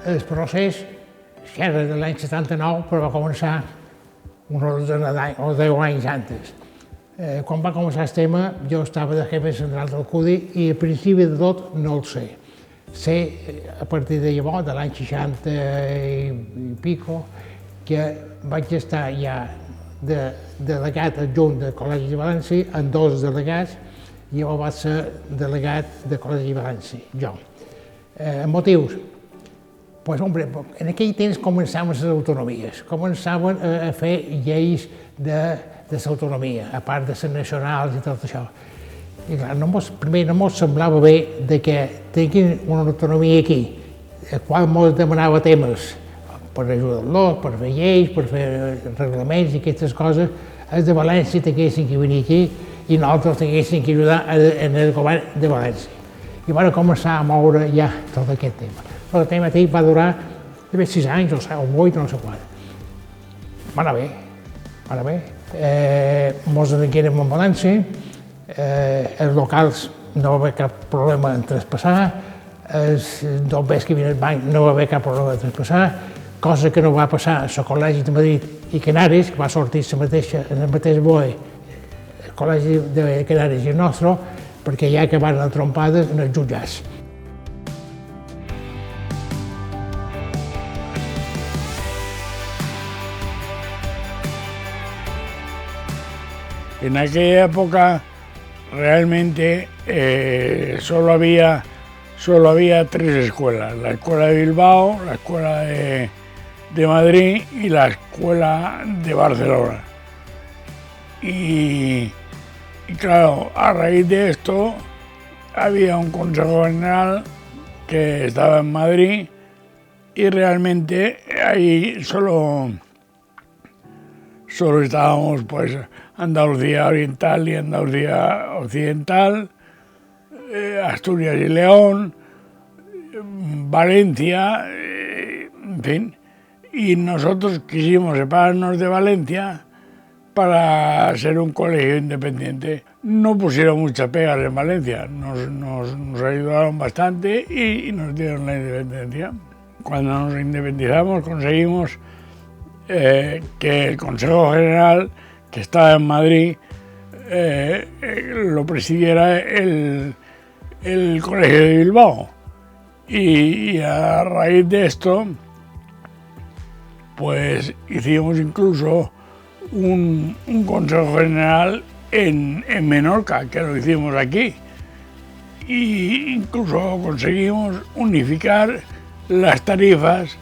el procés era de l'any 79, però va començar uns 10 anys antes. Quan va començar el tema, jo estava de jefe central del CUDI i al principi de tot no el sé. Sé, a partir de llavors, de l'any 60 i pico, que vaig estar ja de delegat adjunt del Col·legi de València amb 2 delegats i llavors vaig ser delegat del Col·legi de València, jo. Motius? Pues, hombre, en aquell temps començaven les autonomies, començaven a fer lleis de l'autonomia, a part de les nacionals i tot això. I clar, primer no ens semblava bé que tinguin una autonomia aquí, el qual ens demanava temes per ajudar-los, per fer lleis, per fer reglaments i aquestes coses, els de València tinguessin que venir aquí i nosaltres tinguessin que ajudar en el govern de València. I van començar a moure ja tot aquest tema. Però el tema va durar 6 anys o 8, no sé quant. Va anar bé, va anar bé. Ens aniguérem a València, els locals no va haver cap problema en traspassar, els bombers que venien al banc no va haver cap problema en traspassar, cosa que no va passar al Col·legi de Madrid i Canaris, que va sortir en el mateix BOE, el Col·legi de Canaris i el nostre, perquè ja acabaven entrompades en els jutjats. En aquella época realmente solo había 3 escuelas, la escuela de Bilbao, la escuela de Madrid y la escuela de Barcelona. Y claro, a raíz de esto había un Consejo General que estaba en Madrid y realmente ahí solo estábamos pues Andalucía Oriental y Andalucía Occidental, Asturias y León, Valencia, en fin. Y nosotros quisimos separarnos de Valencia para ser un colegio independiente. No pusieron muchas pegas en Valencia, nos ayudaron bastante y nos dieron la independencia. Cuando nos independizamos conseguimos que el Consejo General, que estaba en Madrid, lo presidiera el Colegio de Bilbao. Y a raíz de esto, pues hicimos incluso un Consejo General en Menorca, que lo hicimos aquí. Y incluso conseguimos unificar las tarifas,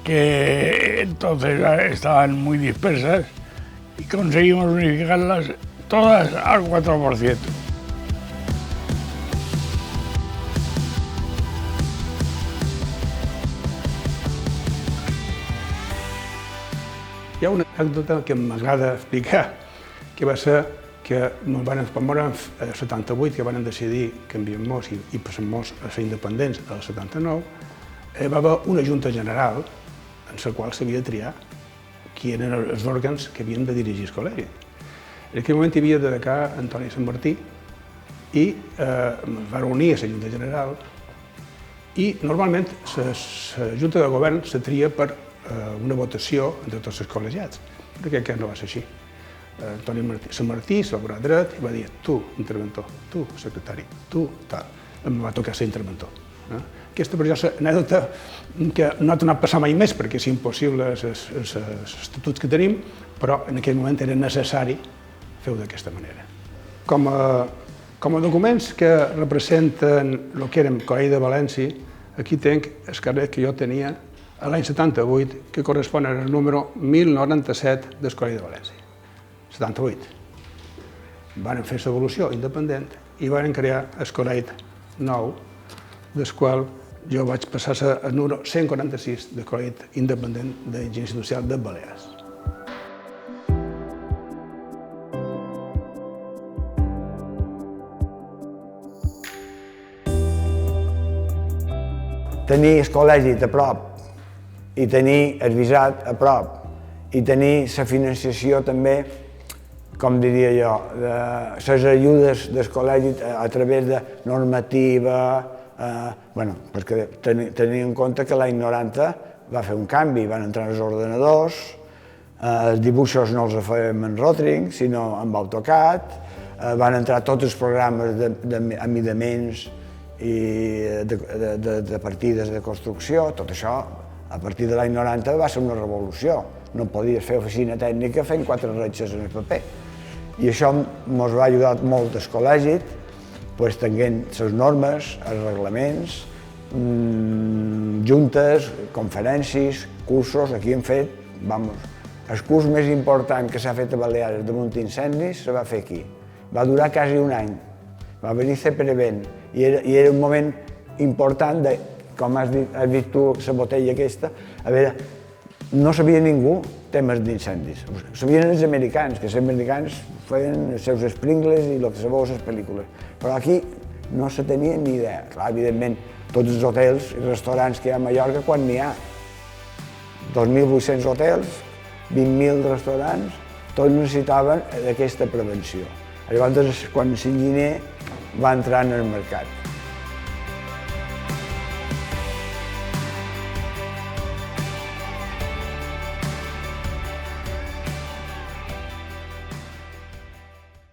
que entonces estaban muy dispersas, y conseguimos unificarlas todas al 4%. Hi ha una anècdota que m'agrada explicar, que va ser que quan érem al 78, que van decidir canviar-nos i passar-nos a ser independents al 79, va haver una junta general en la qual s'havia de triar qui eren els òrgans que havien de dirigir el col·legi. En aquell moment hi havia de decà Antoni Sant Martí i es va reunir a la junta general i normalment la junta de govern se tria per una votació entre tots els col·legiats, però aquest no va ser així. Antoni Sant Martí se'l va dret i va dir: tu, interventor, tu, secretari, tu, tal. Em va tocar ser interventor. Aquesta per jo és una anècdota que no ha tornat a passar mai més perquè és impossible els estatuts que tenim, però en aquell moment era necessari fer-ho d'aquesta manera. Com a documents que representen el que érem Col·legi de València, aquí tinc el carnet que jo tenia a l'any 78, que correspon al número 1097 del Col·legi de València. 78. Van fer l'evolució independent i van crear el col·legi nou, del qual jo vaig passar al número 146 del Col·legi Independent d'Enginyeria Industrial de Balears. Tenir el col·legi a prop i tenir el visat a prop i tenir la financiació també, com diria jo, de les ajudes del col·legi a través de normativa, perquè tenint en compte que l'any 90 va fer un canvi, van entrar els ordenadors, els dibuixos no els fèiem en Rotring, sinó amb AutoCAD, van entrar tots els programes d'amidaments i de partides de construcció. Tot això, a partir de l'any 90, va ser una revolució. No podies fer oficina tècnica fent 4 retxes en el paper. I això ens va ajudar molt al col·legi, tenint les normes, els reglaments, juntes, conferències, cursos. Aquí hem fet, el curs més important que s'ha fet a Balears damunt d'incendis se va fer aquí. Va durar quasi un any. Va venir CPRVent i era un moment important de, com has vist tu, la botella aquesta, a veure, no sabia ningú temes d'incendis. Sabien els americans, que els americans feien els seus sprinklers i el que sabeu a les pel·lícules. Però aquí no se tenia ni idea. Clar, evidentment, tots els hotels i restaurants que hi ha a Mallorca, quan n'hi ha 2.800 hotels, 20.000 restaurants, tots necessitaven aquesta prevenció. Llavors, quan l'enginyer va entrar en el mercat.